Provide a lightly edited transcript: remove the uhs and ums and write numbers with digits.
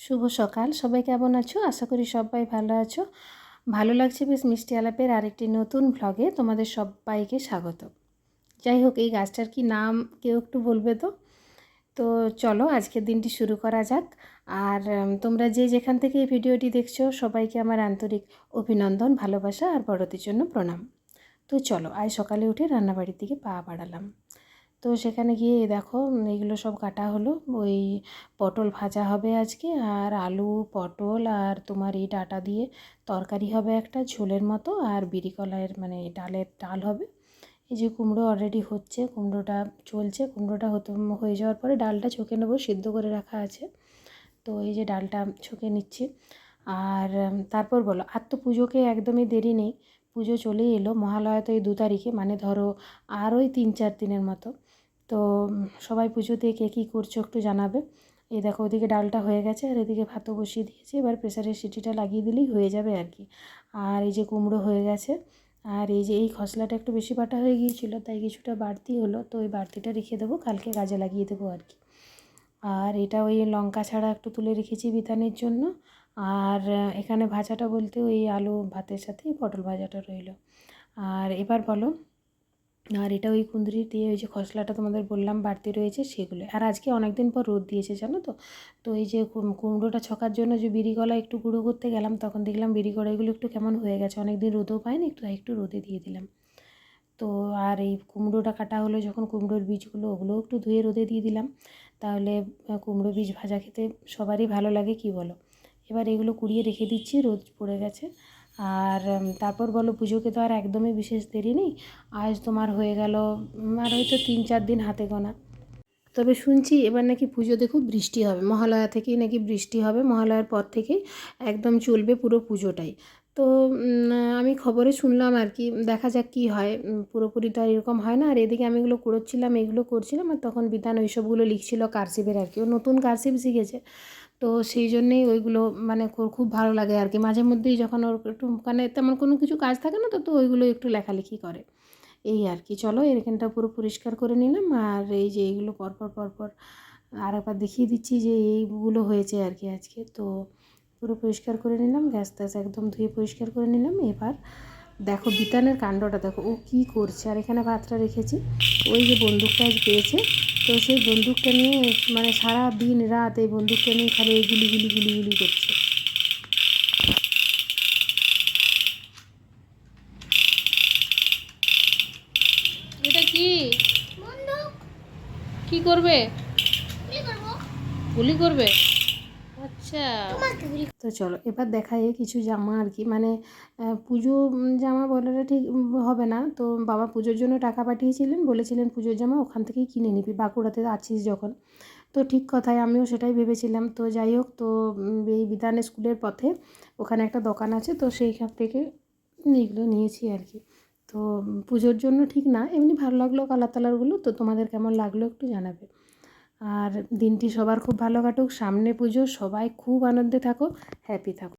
শুভ সকাল। সবাই কেমন আছো? আশা করি সবাই ভালো আছো। ভালো লাগছে বেশ মিষ্টি আলাপের আরেকটি নতুন ভ্লগে তোমাদের সবাইকে স্বাগত। যাই হোক, এই গাছটার কি নাম কেউ একটু বলবে তো? তো চলো আজকের দিনটি শুরু করা যাক। আর তোমরা যে যেখান থেকে এই ভিডিওটি দেখছো সবাইকে আমার আন্তরিক অভিনন্দন, ভালোবাসা আর বড়দের জন্য প্রণাম। তো চলো, আজ সকালে উঠে রান্নাবাড়ির দিকে পা বাড়ালাম। তো সেখানে গিয়ে দেখো এইগুলো সব কাটা হলো। ওই পটল ভাজা হবে আজকে, আর আলু পটল আর তোমার এই ডাঁটা দিয়ে তরকারি হবে একটা ঝোলের মতো, আর বিরি কলাইয়ের মানে ডালের ডাল হবে। এই যে কুমড়ো অলরেডি হচ্ছে, কুমড়োটা চলছে, কুমড়োটা হয়ে যাওয়ার পরে ডালটা ছকে নেবো, সিদ্ধ করে রাখা আছে। তো এই যে ডালটা ছকে নিচ্ছি। আর তারপর বলো, আর তো পুজোকে একদমই দেরি নেই, পুজো চলেই এলো। মহালয়া তো এই 2 তারিখে, মানে ধরো আর ওই 3-4 দিনের মতো। তো সবাই পুজোতে কে কী করছো একটু জানাবে। এই দেখো ওদিকে ডালটা হয়ে গেছে আর এদিকে ভাতও বসিয়ে দিয়েছি, এবার প্রেসারের সিটিটা লাগিয়ে দিলেই হয়ে যাবে আর কি। আর এই যে কুমড়ো হয়ে গেছে, আর এই যে এই খসলাটা একটু বেশি বাটা হয়ে গিয়েছিলো, তাই কিছুটা বাড়তি হলো, তো ওই বাড়তিটা রেখে দেবো, কালকে কাজে লাগিয়ে দেবো আর কি। আর এটা ওই লঙ্কা ছাড়া একটু তুলে রেখেছি বিতানের জন্য। আর এখানে ভাজাটা বলতে ওই আলু ভাতের সাথে পটল ভাজাটা রইলো। আর এবার বলো, আর এটা ওই কুঁদরি দিয়ে ওই যে খসলাটা তোমাদের বললাম বাড়তি রয়েছে সেগুলো। আর আজকে অনেক দিন পর রোদ দিয়েছে জানো তো। তো এই যে কুমড়োটা ছকার জন্য যে বিরি কলা একটু গুঁড়ো করতে গেলাম, তখন দেখলাম বিরি কলাইগুলো একটু কেমন হয়ে গেছে, অনেক দিন রোদও পায়নি, একটু রোদে দিয়ে দিলাম। তো আর এই কুমড়োটা কাটা হলো যখন, কুমড়োর বীজগুলো ওগুলোও একটু ধুয়ে রোদে দিয়ে দিলাম, তাহলে কুমড়ো বীজ ভাজা খেতে সবারই ভালো লাগে, কি বলো। এবার এগুলো কুড়িয়ে রেখে দিচ্ছি, রোদ পড়ে গেছে। আর তারপর বলো, পুজোকে তো আর একদমই বিশেষ দেরি নেই। আজ তোমার হয়ে গেল আর হয়তো 3-4 দিন হাতে গোনা। তবে শুনছি এবার নাকি পুজোতে খুব বৃষ্টি হবে, মহালয়া থেকেই নাকি বৃষ্টি হবে, মহালয়ার পর থেকেই একদম চলবে পুরো পুজোটাই। তো আমি খবরে শুনলাম আর কি, দেখা যাক কী হয়। পুরোপুরি তো আর এরকম হয় না। আর এদিকে আমি এগুলো কুড়োচ্ছিলাম, এগুলো করছিলাম, আর তখন বিধান ওইসবগুলো লিখছিল কারসিভের আর কি, ও নতুন কারসিভ শিখেছে। তো সেই জন্যেই ওইগুলো মানে খুব ভালো লাগে আর কি, মাঝে মধ্যেই যখন ওর একটু মানে তেমন কোনো কিছু কাজ থাকে না, তো ওইগুলো একটু লেখালেখি করে এই আর কি। চলো এখানটা পুরো পরিষ্কার করে নিলাম, আর এই যে এইগুলো পরপর আর একবার দেখিয়ে দিচ্ছি যে এইগুলো হয়েছে আর কি আজকে। তো পুরো পরিষ্কার করে নিলাম, গ্যাস ট্যাস একদম ধুয়ে পরিষ্কার করে নিলাম। এবার দেখো বিতানের কাণ্ডটা দেখো, ও কী করছে। আর এখানে ভাতটা রেখেছি, ওই যে বন্দুকটা আজ পেয়েছে, তো সেই বন্দুকটা নিয়ে মানে সারা দিন রাত এই বন্দুকটা নিয়ে খালি এই গুলি করছে। এটা কি কি করবে? গুলি করবে? আচ্ছা। তো চলো এবার দেখাই কিছু জামা আর কি, মানে পুজো জামা বলাটা ঠিক হবে না। তো বাবা পুজোর জন্য টাকা পাঠিয়েছিলেন, বলেছিলেন পুজোর জামা ওখান থেকেই কিনে নিবি, বাঁকুড়াতে আছিস যখন। তো ঠিক কথাই, আমিও সেটাই ভেবেছিলাম। তো যাই হোক, তো এই বিধান স্কুলের পথে ওখানে একটা দোকান আছে, তো সেইখান থেকে এইগুলো নিয়েছি আর কি। তো পুজোর জন্য ঠিক না, এমনি ভালো লাগলো কালার টালারগুলো। তো তোমাদের কেমন লাগলো একটু জানাবে। আর দিনটি সবার খুব ভালো কাটুক, সামনে পুজো, সবাই খুব আনন্দে থাকো, হ্যাপি থাকো।